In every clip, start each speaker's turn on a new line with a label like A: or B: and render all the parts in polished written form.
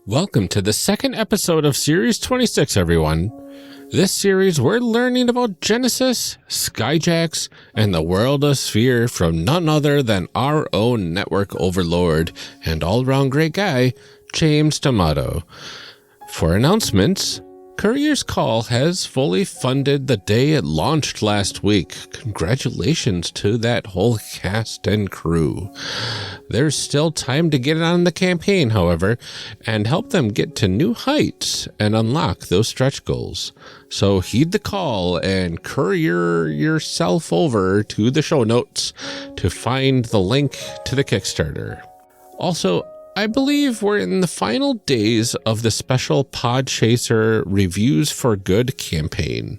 A: Welcome to the second episode of Series 26, everyone. This series, we're learning about Genesys, Skyjacks, and the world of Speir from none other than our own network overlord and all-around great guy, James D'Amato. For announcements, Courier's Call has fully funded the day it launched last week. Congratulations to that whole cast and crew. There's still time to get on the campaign, however, and help them get to new heights and unlock those stretch goals. So heed the call and courier yourself over to the show notes to find the link to the Kickstarter. Also, I believe we're in the final days of the special Podchaser Reviews for Good campaign.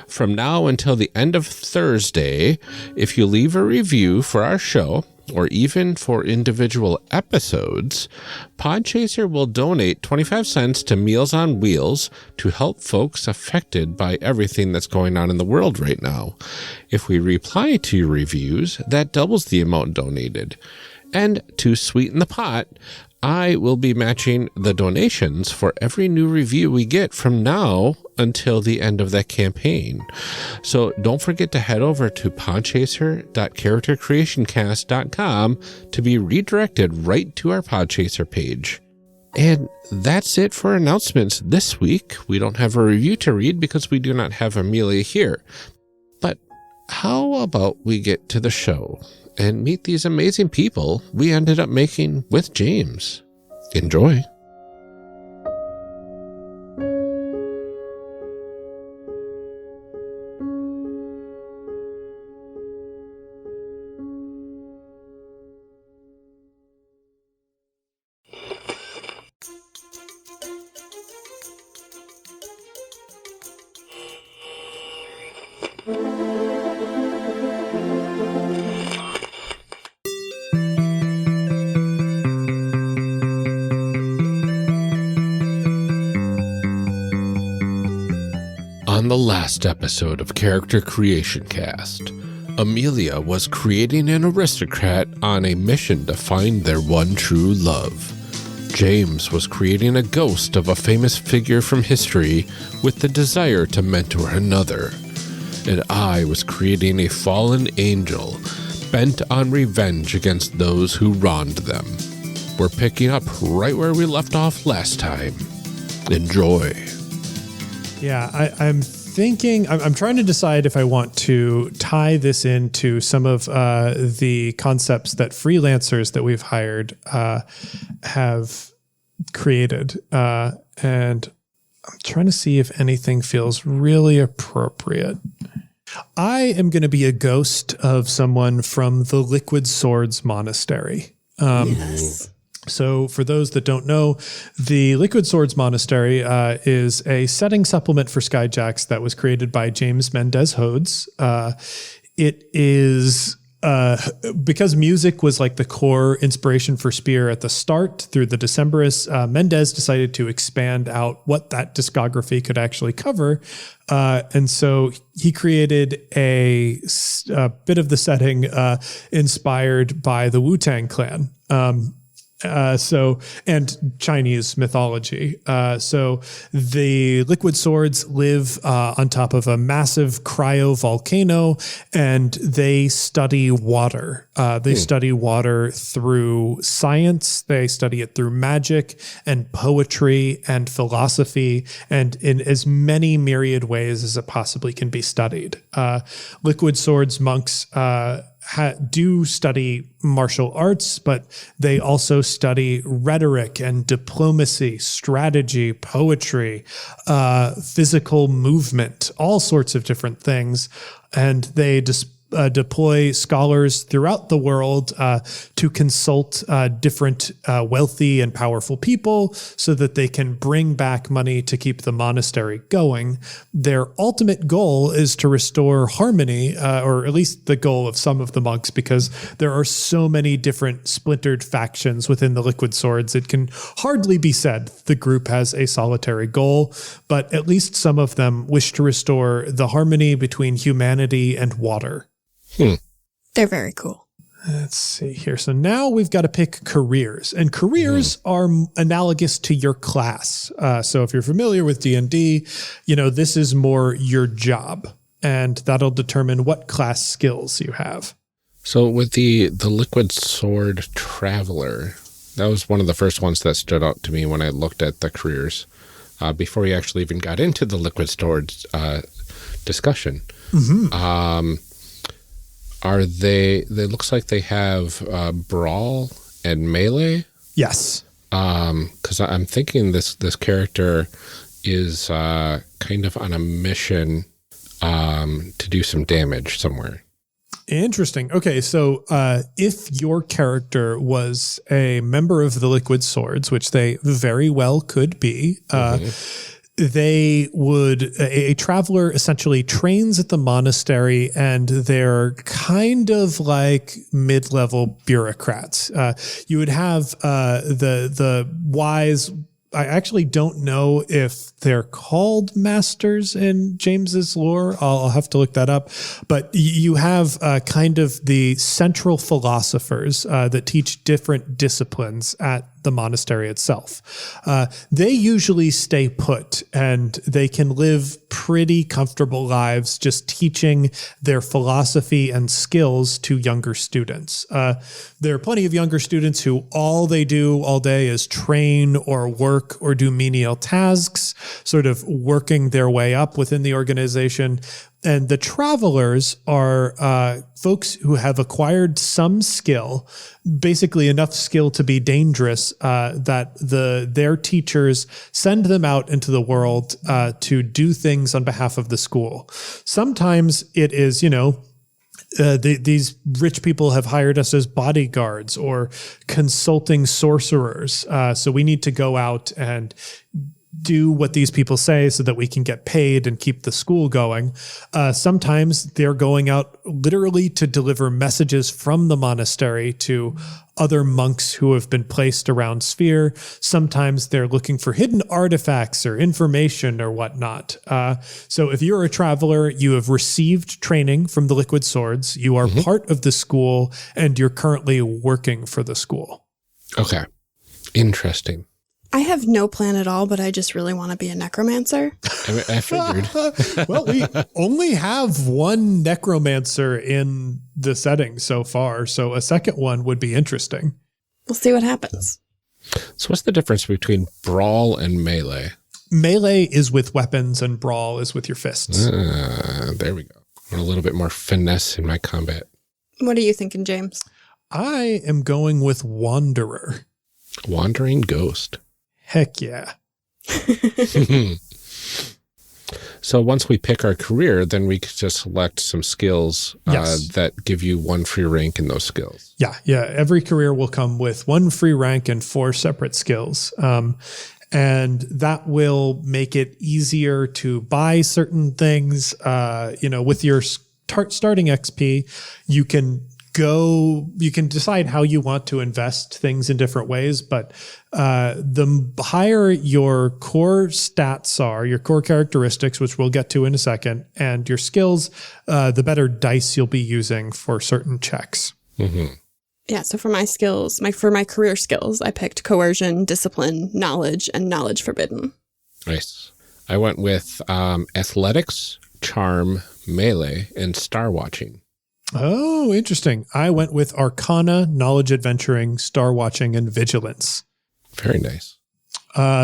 A: From now until the end of Thursday, if you leave a review for our show, or even for individual episodes, Podchaser will donate 25 cents to Meals on Wheels to help folks affected by everything that's going on in the world right now. If we reply to your reviews, that doubles the amount donated. And to sweeten the pot, I will be matching the donations for every new review we get from now until the end of that campaign. So don't forget to head over to podchaser.charactercreationcast.com to be redirected right to our Podchaser page. And that's it for announcements this week. We don't have a review to read because we do not have Amelia here. But how about we get to the show and meet these amazing people we ended up making with James. Enjoy. On the last episode of Character Creation Cast, Amelia was creating an aristocrat on a mission to find their one true love. James was creating a ghost of a famous figure from history with the desire to mentor another. And I was creating a fallen angel bent on revenge against those who wronged them. We're picking up right where we left off last time. Enjoy.
B: Yeah, I'm thinking, I'm trying to decide if I want to tie this into some of the concepts that freelancers that we've hired have created. And I'm trying to see if anything feels really appropriate. I am going to be a ghost of someone from the Liquid Swords Monastery.
C: Yes.
B: So for those that don't know, the Liquid Swords Monastery is a setting supplement for Skyjacks that was created by James Mendez Hodes. It is because music was like the core inspiration for Speir at the start through the Decemberists, Mendez decided to expand out what that discography could actually cover. And so he created a bit of the setting inspired by the Wu-Tang Clan. And Chinese mythology. So the Liquid Swords live on top of a massive cryovolcano, and they study water. They study water through science. They study it through magic and poetry and philosophy, and in as many myriad ways as it possibly can be studied. Liquid Swords monks do study martial arts, but they also study rhetoric and diplomacy, strategy, poetry, physical movement, all sorts of different things. And they deploy scholars throughout the world to consult different wealthy and powerful people so that they can bring back money to keep the monastery going. Their ultimate goal is to restore harmony, or at least the goal of some of the monks, because there are so many different splintered factions within the Liquid Swords. It can hardly be said the group has a solitary goal, but at least some of them wish to restore the harmony between humanity and water.
C: They're very cool.
B: Let's see here. So now we've got to pick careers, and careers are analogous to your class. So if you're familiar with D&D, this is more your job, and that'll determine what class skills you have.
A: So with the Liquid Sword Traveler, that was one of the first ones that stood out to me when I looked at the careers before we actually even got into the Liquid Sword discussion. They looks like they have brawl and melee?
B: Yes.
A: Because I'm thinking this character is kind of on a mission to do some damage somewhere.
B: Interesting. Okay, so if your character was a member of the Liquid Swords, which they very well could be, they would, a traveler essentially trains at the monastery, and they're kind of like mid-level bureaucrats. You would have the wise. I actually don't know if they're called masters in James's lore. I'll have to look that up. But you have kind of the central philosophers that teach different disciplines at the monastery itself. They usually stay put, and they can live pretty comfortable lives just teaching their philosophy and skills to younger students. There are plenty of younger students who all they do all day is train or work or do menial tasks, sort of working their way up within the organization. And the travelers are folks who have acquired some skill, basically enough skill to be dangerous, that their teachers send them out into the world to do things on behalf of the school. Sometimes it is, these rich people have hired us as bodyguards or consulting sorcerers. So we need to go out and do what these people say so that we can get paid and keep the school going. Sometimes they're going out literally to deliver messages from the monastery to other monks who have been placed around Speir. Sometimes they're looking for hidden artifacts or information or whatnot. So if you're a traveler, you have received training from the Liquid Swords, you are part of the school, and you're currently working for the school.
A: Okay. Interesting.
C: I have no plan at all, but I just really want to be a necromancer.
A: I figured.
B: Well, we only have one necromancer in the setting so far, so a second one would be interesting.
C: We'll see what happens.
A: So what's the difference between brawl and melee?
B: Melee is with weapons and brawl is with your fists.
A: There we go. A little bit more finesse in my combat.
C: What are you thinking, James?
B: I am going with Wanderer.
A: Wandering Ghost.
B: Heck yeah.
A: So once we pick our career, then we could just select some skills that give you one free rank in those skills.
B: Yeah. Every career will come with one free rank and 4 separate skills. And that will make it easier to buy certain things. With your starting XP, you can decide how you want to invest things in different ways, but the higher your core stats are, your core characteristics, which we'll get to in a second, and your skills, the better dice you'll be using for certain checks.
A: Mm-hmm.
C: Yeah, so for my skills, for my career skills, I picked coercion, discipline, knowledge, and knowledge forbidden.
A: Nice. I went with athletics, charm, melee, and star watching.
B: Oh, interesting. I went with Arcana, Knowledge Adventuring, Star Watching, and Vigilance.
A: Very nice.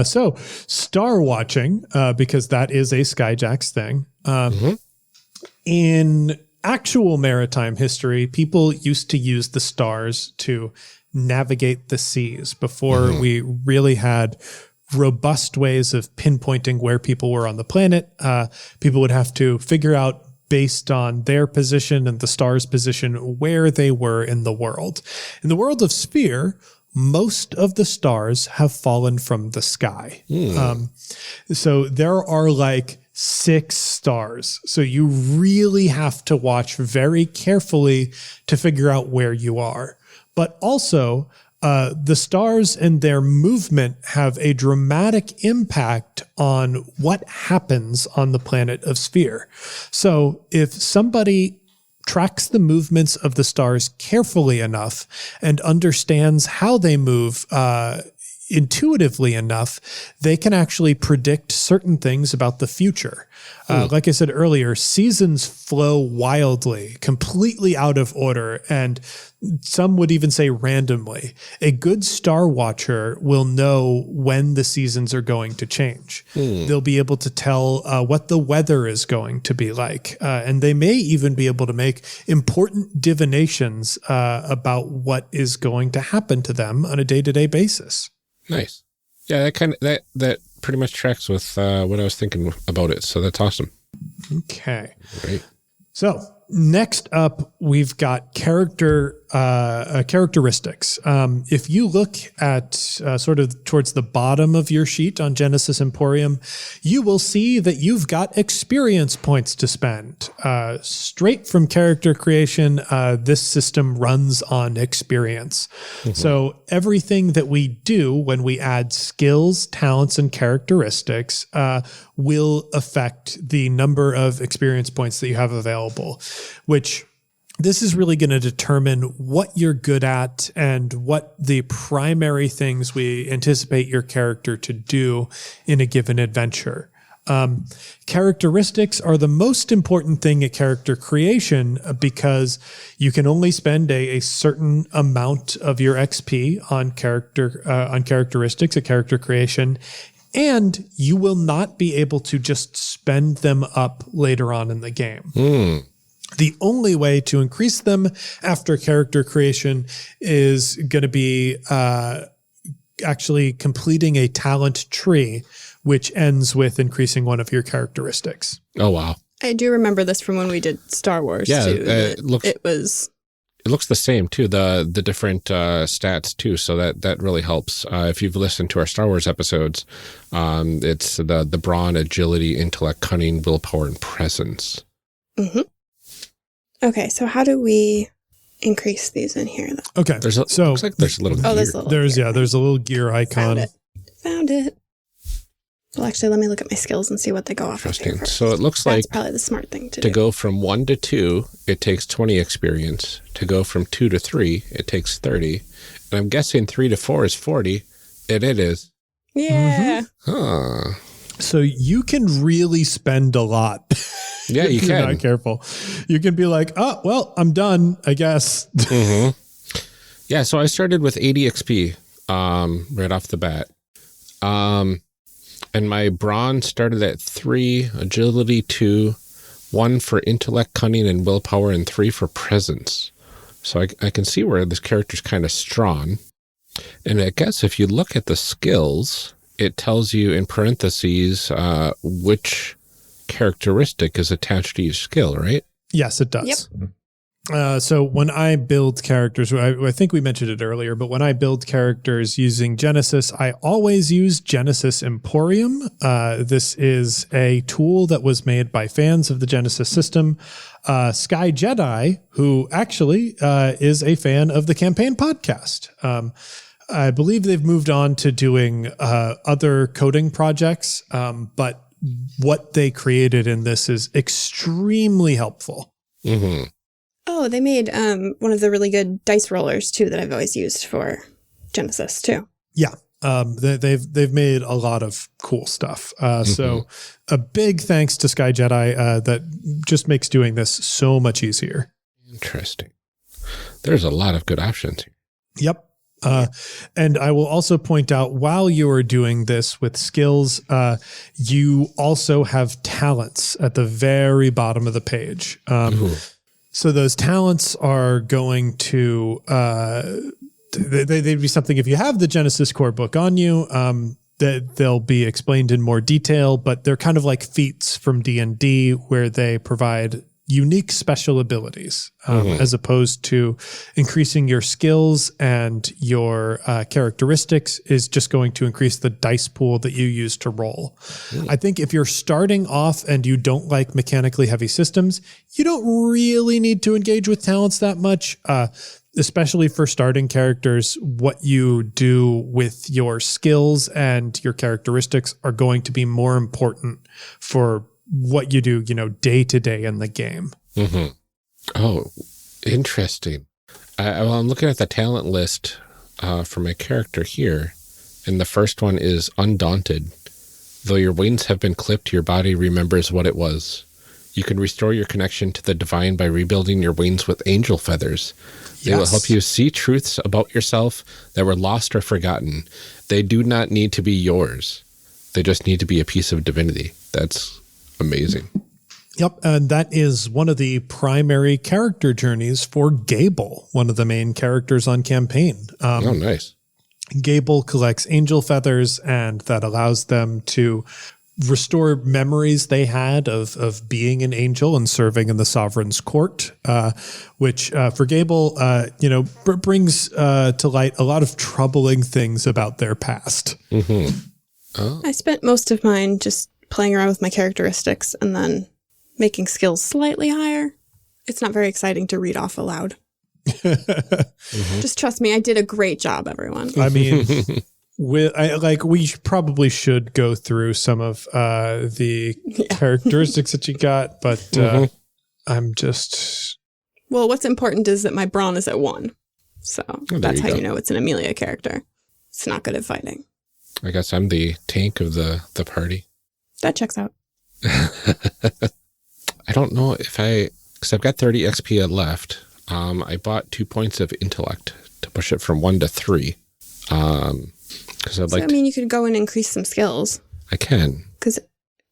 B: So Star Watching, because that is a Skyjacks thing. In actual maritime history, people used to use the stars to navigate the seas before we really had robust ways of pinpointing where people were on the planet. People would have to figure out, based on their position and the star's position, where they were in the world. In the world of Speir, most of the stars have fallen from the sky. So there are like 6 stars. So you really have to watch very carefully to figure out where you are. But also, the stars and their movement have a dramatic impact on what happens on the planet of Speir. So if somebody tracks the movements of the stars carefully enough and understands how they move intuitively enough, they can actually predict certain things about the future. Like I said earlier, seasons flow wildly, completely out of order, and some would even say randomly. A good star watcher will know when the seasons are going to change. They'll be able to tell what the weather is going to be like, and they may even be able to make important divinations about what is going to happen to them on a day-to-day basis.
A: Nice. Yeah, that pretty much tracks with what I was thinking about it. So that's awesome.
B: Okay.
A: Great.
B: So next up, we've got characteristics. If you look at sort of towards the bottom of your sheet on Genesys Emporium, you will see that you've got experience points to spend. Straight from character creation, this system runs on experience. So everything that we do when we add skills, talents, and characteristics will affect the number of experience points that you have available, which this is really going to determine what you're good at and what the primary things we anticipate your character to do in a given adventure. Characteristics are the most important thing at character creation because you can only spend a certain amount of your XP on characteristics at character creation, and you will not be able to just spend them up later on in the game. The only way to increase them after character creation is going to be actually completing a talent tree, which ends with increasing one of your characteristics.
A: Oh, wow.
C: I do remember this from when we did Star Wars, too.
A: It looks the same, too, the different stats, too, so that really helps. If you've listened to our Star Wars episodes, it's the brawn, agility, intellect, cunning, willpower, and presence.
C: Okay, so how do we increase these in here, though?
B: Okay,
A: looks like there's a little gear.
C: There's
B: a little gear icon.
C: Found it. Well, actually, let me look at my skills and see what they go off of.
A: Interesting. So it looks like
C: that's probably the smart thing to do.
A: To go from 1 to 2, it takes 20 experience. To go from 2 to 3, it takes 30. And I'm guessing 3 to 4 is 40, and it is.
C: Yeah.
A: Huh.
B: So you can really spend a lot.
A: Yeah, you
B: if you're not careful. You can be like, oh, well, I'm done, I guess.
A: Yeah, so I started with 80 XP right off the bat. And my brawn started at 3, agility 2, 1 for intellect, cunning, and willpower, and 3 for presence. So I can see where this character's kind of strong. And I guess if you look at the skills, it tells you in parentheses which characteristic is attached to each skill, right?
B: Yes, it does.
C: Yep.
B: So when I build characters, I think we mentioned it earlier, but when I build characters using Genesys, I always use Genesys Emporium. This is a tool that was made by fans of the Genesys system. Sky Jedi, who actually is a fan of the Campaign podcast. I believe they've moved on to doing other coding projects, but what they created in this is extremely helpful.
C: Oh, they made one of the really good dice rollers, too, that I've always used for Genesys, too.
B: Yeah. They've made a lot of cool stuff. So a big thanks to Sky Jedi that just makes doing this so much easier.
A: Interesting. There's a lot of good options here.
B: Yep. And I will also point out, while you are doing this with skills, you also have talents at the very bottom of the page. So those talents are going to, they'd be something, if you have the Genesys core book on you, that they'll be explained in more detail, but they're kind of like feats from D&D where they provide unique special abilities, as opposed to increasing your skills, and your characteristics is just going to increase the dice pool that you use to roll. I think if you're starting off and you don't like mechanically heavy systems, you don't really need to engage with talents that much, especially for starting characters. What you do with your skills and your characteristics are going to be more important for what you do, day to day in the game.
A: Oh, interesting. I'm looking at the talent list for my character here, and the first one is Undaunted. Though your wings have been clipped, your body remembers what it was. You can restore your connection to the divine by rebuilding your wings with angel feathers. They will help you see truths about yourself that were lost or forgotten. They do not need to be yours. They just need to be a piece of divinity. That's amazing.
B: Yep, and that is one of the primary character journeys for Gable, one of the main characters on Campaign.
A: Oh, nice.
B: Gable collects angel feathers, and that allows them to restore memories they had of being an angel and serving in the sovereign's court, which for Gable, brings to light a lot of troubling things about their past.
A: Mm-hmm. Oh.
C: I spent most of mine just playing around with my characteristics and then making skills slightly higher. It's not very exciting to read off aloud.
A: Mm-hmm.
C: Just trust me, I did a great job, everyone.
B: I mean, we probably should go through some of the characteristics that you got, but I'm just...
C: Well, what's important is that my brawn is at 1. So that's how you know it's an Amelia character. It's not good at fighting.
A: I guess I'm the tank of the party.
C: That checks out.
A: I don't know if because I've got 30 XP left. I bought 2 points of intellect to push it from 1 to 3. Because
C: you could go and increase some skills.
A: I can.
C: Because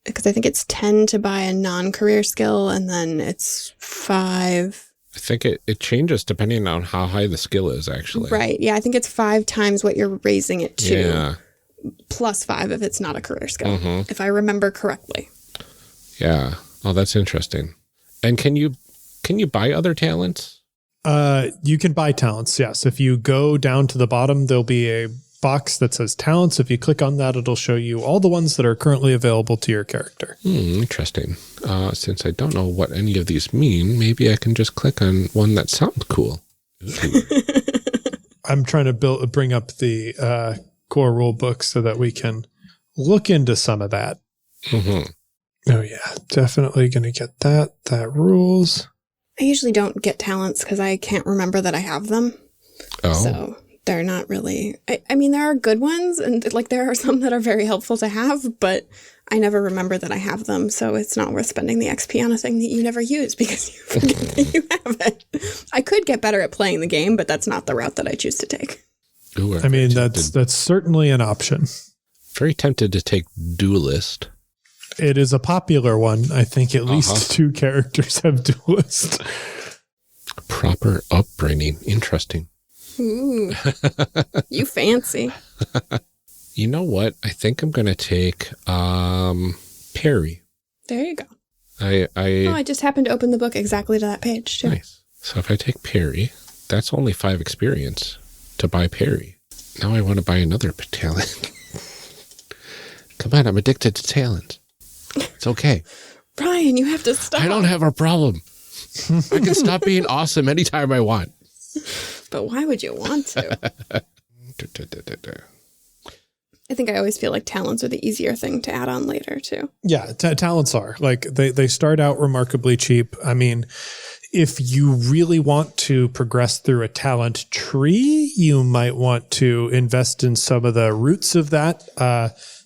C: I think it's 10 to buy a non-career skill, and then it's 5.
A: I think it changes depending on how high the skill is, actually.
C: Right. Yeah, I think it's 5 times what you're raising it to.
A: Yeah.
C: Plus 5 if it's not a career skill, if I remember correctly.
A: Yeah. Oh, that's interesting. And can you buy other talents?
B: You can buy talents, yes. If you go down to the bottom, there'll be a box that says talents. If you click on that, it'll show you all the ones that are currently available to your character.
A: Interesting. Since I don't know what any of these mean, maybe I can just click on one that sounds cool.
B: I'm trying to bring up the core rule book so that we can look into some of that.
A: Mm-hmm.
B: Oh yeah, definitely going to get that. That rules.
C: I usually don't get talents because I can't remember that I have them.
A: Oh.
C: So they're not really... I mean, there are good ones, and there are some that are very helpful to have, but I never remember that I have them, so it's not worth spending the XP on a thing that you never use because you forget that you have it. I could get better at playing the game, but that's not the route that I choose to take.
A: Ooh,
B: I mean, that's certainly an option.
A: Very tempted to take Duelist.
B: It is a popular one. I think at least 2 characters have Duelist.
A: Proper upbringing. Interesting.
C: Ooh, you fancy.
A: You know what? I think I'm going to take Perry.
C: There you go.
A: I
C: just happened to open the book exactly to that page, too.
A: Nice. So if I take Perry, that's only 5 experience to buy Perry. Now I want to buy another talent. Come on, I'm addicted to talent. It's okay.
C: Brian, you have to stop.
A: I don't have a problem. I can stop being awesome anytime I want.
C: But why would you want to? I think I always feel like talents are the easier thing to add on later, too.
B: Yeah, talents are. They start out remarkably cheap. I mean, if you really want to progress through a talent tree, you might want to invest in some of the roots of that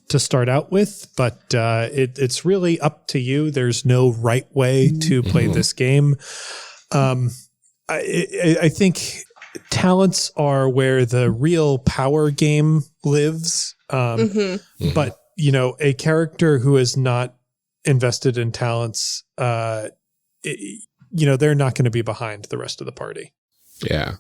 B: to start out with, but it's really up to you. There's no right way to play this game. I think talents are where the real power game lives. But, a character who is not invested in talents, they're not going to be behind the rest of the party.
A: Yeah.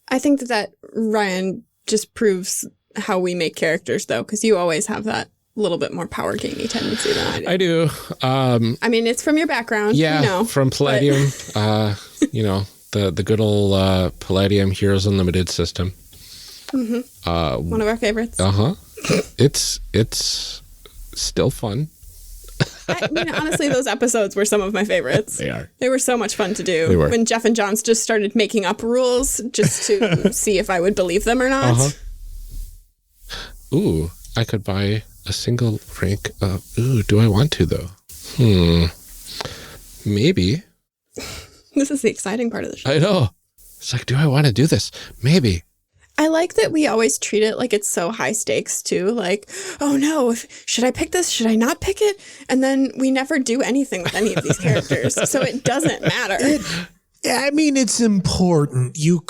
C: I think that Ryan just proves how we make characters, though, because you always have that little bit more power gamey tendency than I do.
A: I do.
C: I mean, it's from your background.
A: Yeah, from Palladium. The good old Palladium Heroes Unlimited system.
C: One of our favorites.
A: It's still fun.
C: I mean, honestly, those episodes were some of my favorites.
A: They are.
C: They were so much fun to do.
A: They were.
C: When Jeff and Johns just started making up rules just to see if I would believe them or not.
A: Ooh, I could buy a single rank of... Ooh, do I want to, though? Maybe.
C: This is the exciting part of the show.
A: I know. It's like, do I want to do this? Maybe.
C: I like that we always treat it like it's so high stakes too. Like, oh no, should I pick this? Should I not pick it? And then we never do anything with any of these characters. So it doesn't matter.
B: I mean, it's important. You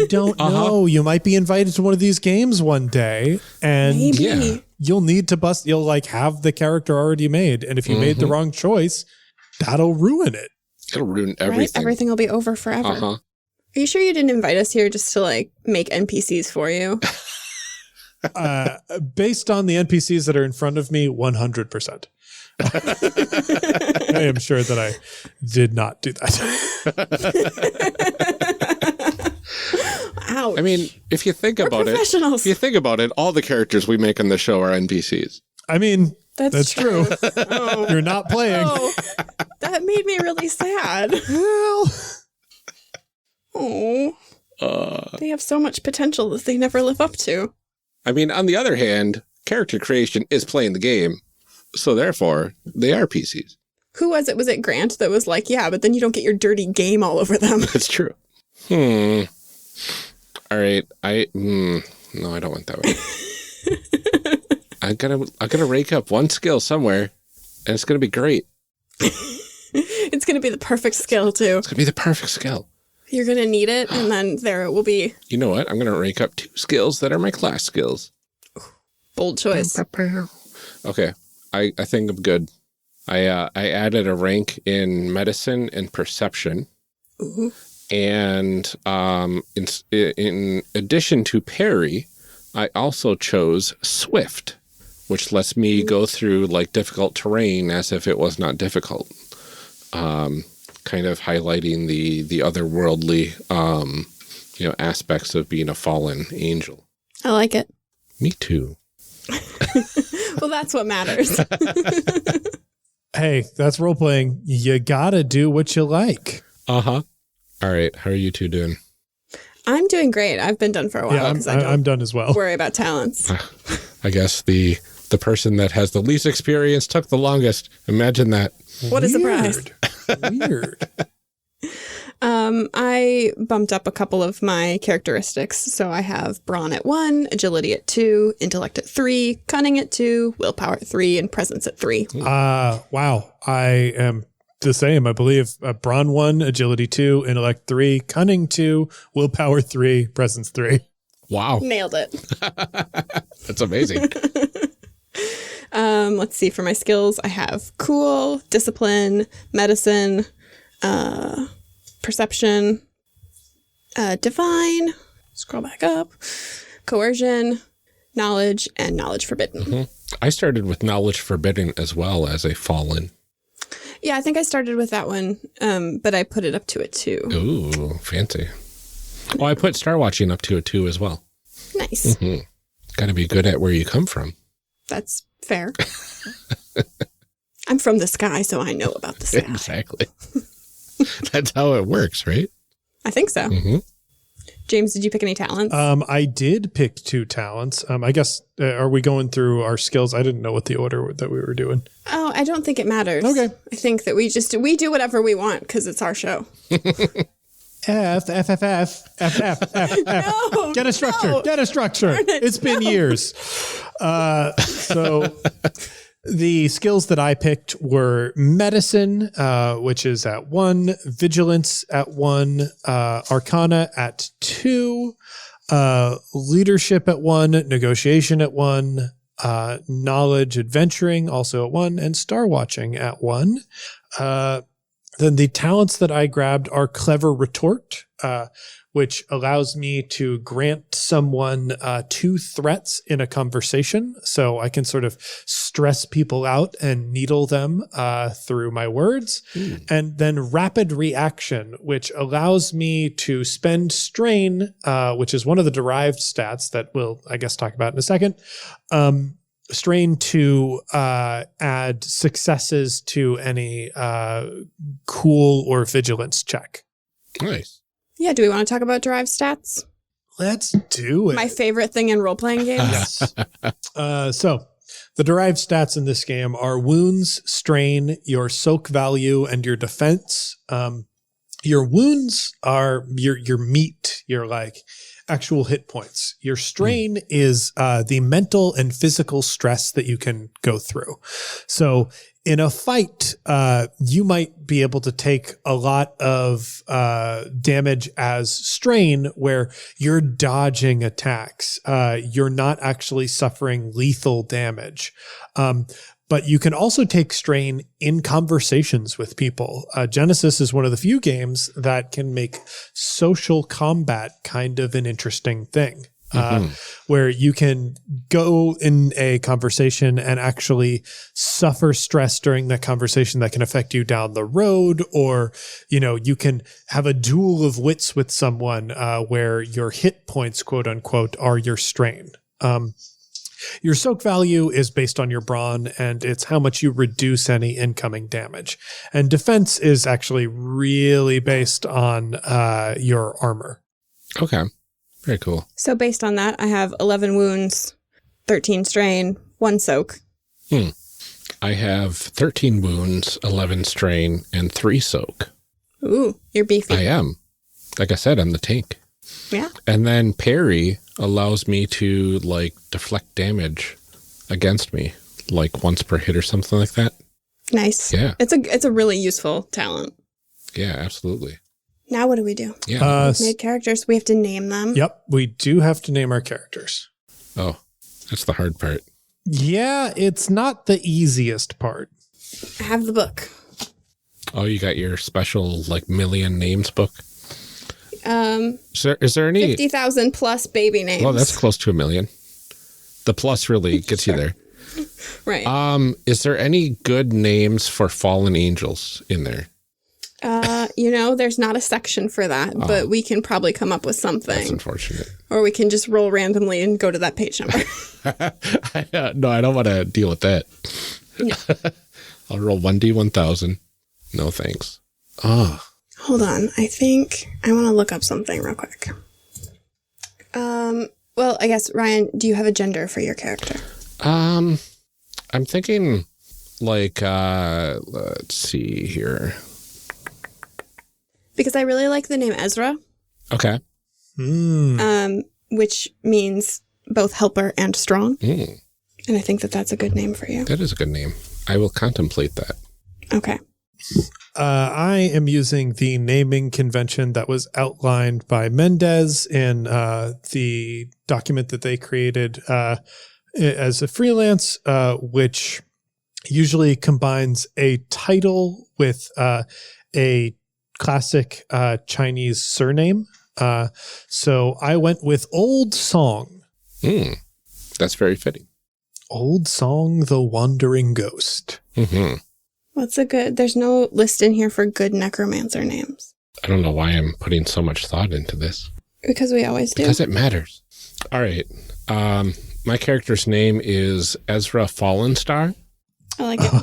B: don't know. You might be invited to one of these games one day and
C: Maybe.
B: you'll need to you'll like have the character already made. And if you made the wrong choice, that'll ruin it.
A: It'll ruin everything.
C: Right? Everything will be over forever.
A: Uh-huh.
C: Are you sure you didn't invite us here just to like make NPCs for you?
B: Based on the NPCs that are in front of me, 100%. I am sure that I did not do that.
C: Ouch.
A: I mean, if you think about it, all the characters we make on the show are NPCs.
B: I mean,
C: That's
B: true.
C: Oh.
B: You're not playing.
C: Oh, that made me really sad.
B: Well,
C: Oh, they have so much potential that they never live up to.
A: I mean, on the other hand, character creation is playing the game. So therefore, they are PCs.
C: Who was it? Was it Grant that was like, yeah, but then you don't get your dirty game all over them?
A: That's true. All right. No, I don't want that one. I'm gonna rake up one skill somewhere, and it's gonna be great.
C: It's going to be the perfect skill, too.
A: It's gonna be the perfect skill.
C: You're going to need it, and then there it will be.
A: You know what? I'm gonna rake up 2 skills that are my class skills.
C: Bold choice.
A: Okay. I think I'm good. I added a rank in medicine and perception.
C: Ooh.
A: And in addition to parry, I also chose swift, which lets me go through like difficult terrain as if it was not difficult. Kind of highlighting the otherworldly aspects of being a fallen angel.
C: I like it.
A: Me too.
C: Well, that's what matters.
B: hey, that's role playing. You gotta do what you like.
A: Uh-huh. All right. How are you two doing?
C: I'm doing great. I've been done for a while.
B: Yeah, I'm done as well.
C: Worry about talents.
A: I guess the person that has the least experience took the longest. Imagine that.
C: What a surprise.
B: Weird.
C: I bumped up a couple of my characteristics. So I have brawn at 1, agility at 2, intellect at 3, cunning at 2, willpower at 3, and presence at 3.
B: Wow. I am the same, I believe. Brawn 1, agility 2, intellect 3, cunning 2, willpower 3, presence 3.
A: Wow.
C: Nailed it.
A: That's amazing.
C: Let's see. For my skills, I have cool, discipline, medicine, perception, divine, scroll back up, coercion, knowledge, and knowledge forbidden.
A: Mm-hmm. I started with knowledge forbidden as well as a fallen.
C: Yeah, I think I started with that one, but I put it up to a 2.
A: Ooh, fancy. Oh, I put Star Watching up to a 2 as well.
C: Nice.
A: Mm-hmm. Got to be good at where you come from.
C: That's fair. I'm from the sky, so I know about the sky.
A: Exactly. That's how it works, right?
C: I think so.
A: Mm-hmm.
C: James, did you pick any talents?
B: I did pick 2 talents. I guess, are we going through our skills? I didn't know what the order that we were doing.
C: Oh, I don't think it matters.
B: Okay.
C: I think that we do whatever we want because it's our show.
B: F.
C: No,
B: Get a structure.
C: no.
B: Get a structure. It's been years. So the skills that I picked were medicine, which is at 1, vigilance at 1, arcana at 2, leadership at 1, negotiation at 1, knowledge adventuring also at 1, and star watching at 1. Then the talents that I grabbed are clever retort, which allows me to grant someone 2 threats in a conversation. So I can sort of stress people out and needle them through my words. And then rapid reaction, which allows me to spend strain, which is one of the derived stats that we'll, I guess, talk about in a second. Strain to add successes to any cool or vigilance check.
A: Nice.
C: Yeah, do we want to talk about derived stats?
B: Let's do it.
C: My favorite thing in role-playing games.
B: Yes. So the derived stats in this game are wounds, strain, your soak value, and your defense. Your wounds are your meat, your like actual hit points. Your strain is the mental and physical stress that you can go through. So in a fight, you might be able to take a lot of damage as strain where you're dodging attacks. You're not actually suffering lethal damage. But you can also take strain in conversations with people. Genesys is one of the few games that can make social combat kind of an interesting thing, where you can go in a conversation and actually suffer stress during that conversation that can affect you down the road, or, you can have a duel of wits with someone where your hit points, quote unquote, are your strain. Your soak value is based on your brawn, and it's how much you reduce any incoming damage. And defense is actually really based on your armor.
A: Okay. Very cool.
C: So based on that, I have 11 wounds, 13 strain, 1 soak.
A: I have 13 wounds, 11 strain, and 3 soak.
C: Ooh, you're beefy.
A: I am. Like I said, I'm the tank.
C: Yeah.
A: And then parry allows me to deflect damage against me, once per hit or something like that.
C: Nice.
A: Yeah.
C: It's a really useful talent.
A: Yeah, absolutely.
C: Now what do we do?
A: Yeah.
C: We've made characters. We have to name them.
B: Yep. We do have to name our characters.
A: Oh, that's the hard part.
B: Yeah, it's not the easiest part.
C: I have the book.
A: Oh, you got your special million names book? Is there any
C: 50,000 plus baby names?
A: Well, that's close to 1 million. The plus really gets you there.
C: Right.
A: Is there any good names for fallen angels in there?
C: There's not a section for that, but we can probably come up with something.
A: That's unfortunate.
C: Or we can just roll randomly and go to that page number.
A: No, I don't want to deal with that.
C: No.
A: I'll roll 1D1000. No thanks.
C: Hold on. I think I want to look up something real quick. Well, I guess, Ryan, do you have a gender for your character?
A: I'm thinking let's see here.
C: Because I really like the name Ezra.
A: Okay.
C: Which means both helper and strong.
A: And
C: I think that's a good name for you.
A: that is a good name. I will contemplate that.
C: Okay.
B: I am using the naming convention that was outlined by Mendez in the document that they created as a freelance, which usually combines a title with a classic Chinese surname. So I went with Old Song.
A: That's very fitting.
B: Old Song, the Wandering Ghost.
C: There's no list in here for good necromancer names.
A: I don't know why I'm putting so much thought into this.
C: Because we always do.
A: Because it matters. All right. My character's name is Ezra Fallenstar.
C: I like it.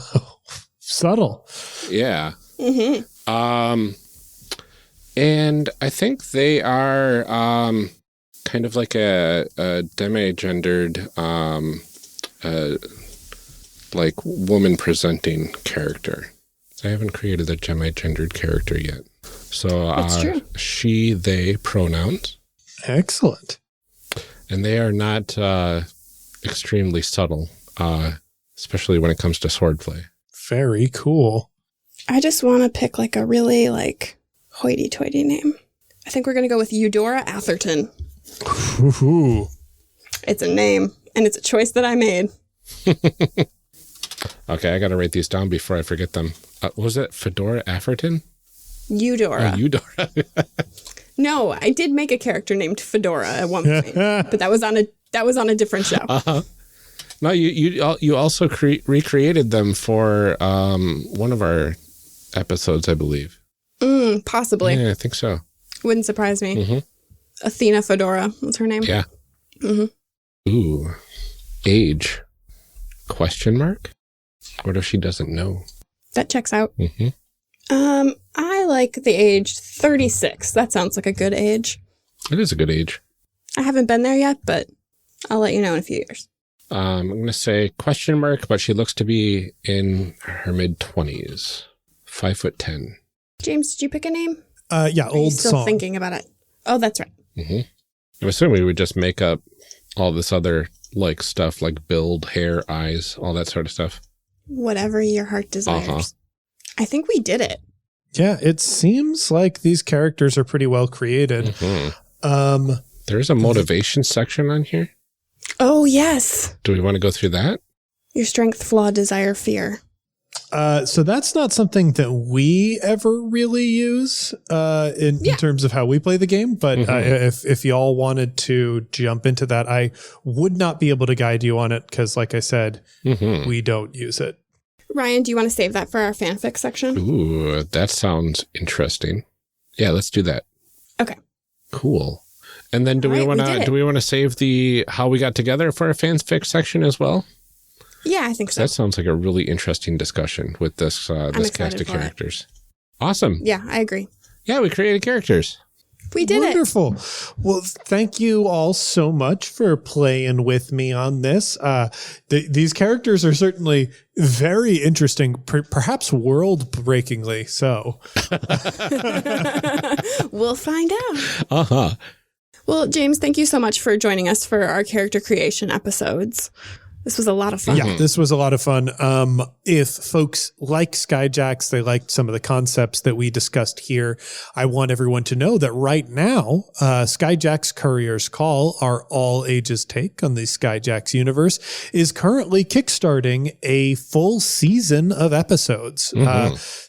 B: Subtle.
A: Yeah. And I think they are kind of like a demi-gendered, woman presenting character. I haven't created a demi-gendered character yet. So
C: That's true.
A: She, they pronouns.
B: Excellent.
A: And they are not extremely subtle, especially when it comes to swordplay.
B: Very cool.
C: I just want to pick a really hoity-toity name. I think we're going to go with Eudora Atherton.
B: Ooh.
C: It's a name, and it's a choice that I made.
A: Okay, I got to write these down before I forget them. What was it? Fedora Atherton?
C: Eudora.
A: Oh, Eudora.
C: No, I did make a character named Fedora at one point, but that was on a different show.
A: No, you also recreated them for one of our episodes, I believe.
C: Possibly.
A: Yeah, I think so.
C: Wouldn't surprise me. Athena Fedora was her name.
A: Yeah. Ooh. Age? Question mark? What if she doesn't know?
C: That checks out. I like the age 36. That sounds like a good age.
A: It is a good age.
C: I haven't been there yet, but I'll let you know in a few years.
A: I'm going to say question mark, but she looks to be in her mid-20s. 5'10".
C: James, did you pick a name?
B: Old
C: still
B: song.
C: thinking about it. Oh, that's right.
A: Mm-hmm. I'm assuming we would just make up all this other like stuff like build, hair, eyes, all that sort of stuff.
C: Whatever your heart desires. I think we did it.
B: Yeah, it seems like these characters are pretty well created.
A: Mm-hmm. There's a motivation section on here.
C: Oh, yes.
A: Do we want to go through that?
C: Your strength, flaw, desire, fear.
B: So that's not something that we ever really use in terms of how we play the game. But if y'all wanted to jump into that, I would not be able to guide you on it because, like I said, we don't use it.
C: Ryan, do you want to save that for our fanfic section?
A: Ooh, that sounds interesting. Yeah, let's do that.
C: Okay.
A: Cool. And then do we want to save the how we got together for our fanfic section as well?
C: Yeah, I think so.
A: That sounds like a really interesting discussion with this cast of characters. Awesome.
C: Yeah, I agree.
A: Yeah, we created characters.
C: We did
B: Wonderful. Well, thank you all so much for playing with me on this. These characters are certainly very interesting, perhaps world-breakingly so.
C: We'll find out.
A: Uh-huh.
C: Well, James, thank you so much for joining us for our character creation episodes. This was a lot of fun.
B: Yeah, this was a lot of fun. If folks like Skyjacks, they liked some of the concepts that we discussed here, I want everyone to know that right now, Skyjacks Courier's Call, our all ages take on the Skyjacks universe, is currently kickstarting a full season of episodes.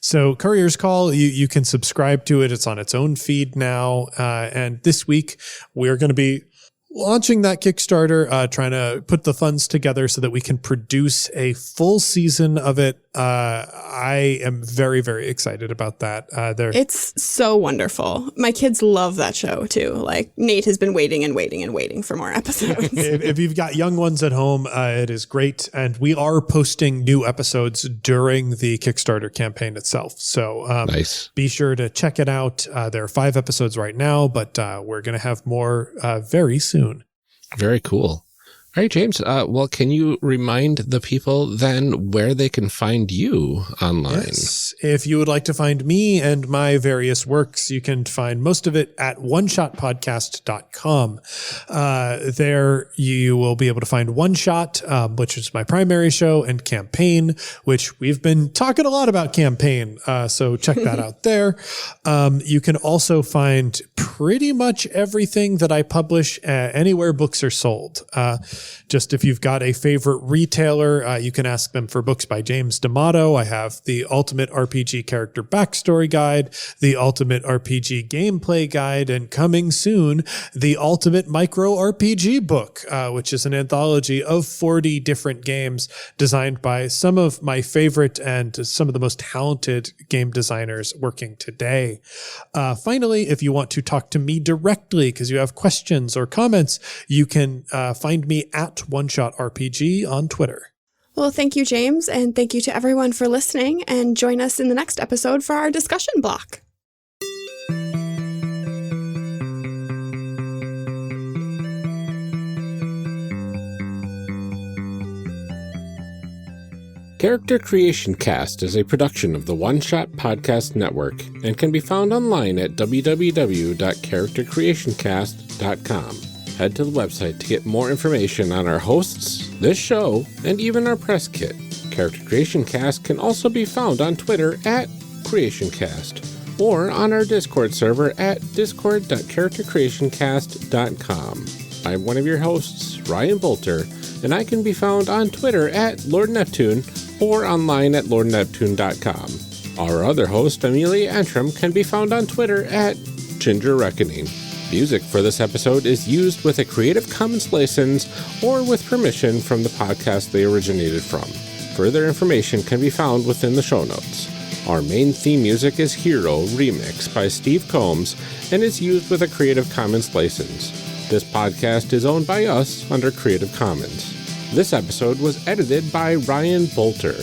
B: So Courier's Call, you can subscribe to it. It's on its own feed now. And this week, we're going to be launching that Kickstarter, trying to put the funds together so that we can produce a full season of it. I am very, very excited about that.
C: It's so wonderful. My kids love that show too. Like Nate has been waiting and waiting and waiting for more episodes.
B: if you've got young ones at home, it is great. And we are posting new episodes during the Kickstarter campaign itself. So
A: nice.
B: Be sure to check it out. There are 5 episodes right now, but we're going to have more very soon.
A: Very cool. All right, James. Well, can you remind the people then where they can find you online?
B: Yes. If you would like to find me and my various works, you can find most of it at oneshotpodcast.com. There you will be able to find One Shot, which is my primary show, and Campaign, which we've been talking a lot about Campaign. So check that out there. You can also find pretty much everything that I publish anywhere books are sold. Just if you've got a favorite retailer, you can ask them for books by James D'Amato. I have the Ultimate RPG Character Backstory Guide, the Ultimate RPG Gameplay Guide, and coming soon, the Ultimate Micro RPG Book, which is an anthology of 40 different games designed by some of my favorite and some of the most talented game designers working today. Finally, if you want to talk to me directly because you have questions or comments, you can find me at One Shot RPG on Twitter.
C: Well, thank you, James, and thank you to everyone for listening, and join us in the next episode for our discussion block.
A: Character Creation Cast is a production of the One Shot Podcast Network and can be found online at www.charactercreationcast.com. Head to the website to get more information on our hosts, this show, and even our press kit. Character Creation Cast can also be found on Twitter at CreationCast or on our Discord server at discord.charactercreationcast.com. I'm one of your hosts, Ryan Bolter, and I can be found on Twitter at Lord Neptune or online at lordneptune.com. Our other host, Amelia Antrim, can be found on Twitter at Ginger Reckoning. Music for this episode is used with a Creative Commons license or with permission from the podcast they originated from. Further information can be found within the show notes. Our main theme music is Hero Remix by Steve Combs and is used with a Creative Commons license. This podcast is owned by us under Creative Commons. This episode was edited by Ryan Bolter.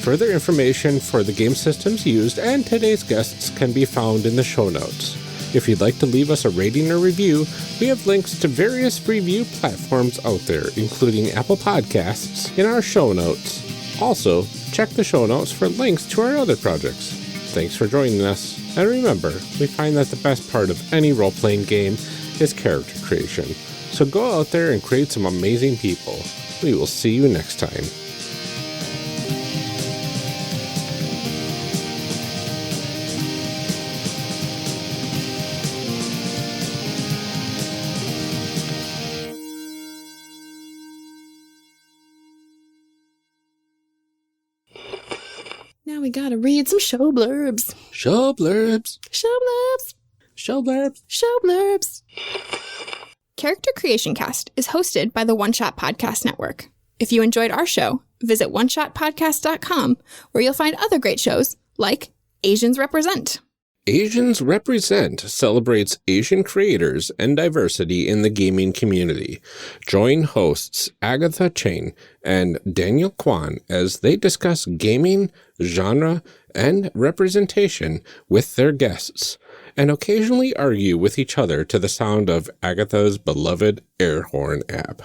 A: Further information for the game systems used and today's guests can be found in the show notes. If you'd like to leave us a rating or review, we have links to various review platforms out there, including Apple Podcasts, in our show notes. Also, check the show notes for links to our other projects. Thanks for joining us. And remember, we find that the best part of any role-playing game is character creation. So go out there and create some amazing people. We will see you next time.
C: Now we gotta read some show blurbs.
A: Show blurbs.
C: Show blurbs.
A: Show blurbs.
C: Show blurbs. Character Creation Cast is hosted by the One Shot Podcast Network. If you enjoyed our show, visit oneshotpodcast.com, where you'll find other great shows like Asians Represent.
A: Asians Represent celebrates Asian creators and diversity in the gaming community. Join hosts Agatha Chang and Daniel Kwan as they discuss gaming, genre, and representation with their guests, and occasionally argue with each other to the sound of Agatha's beloved air horn app.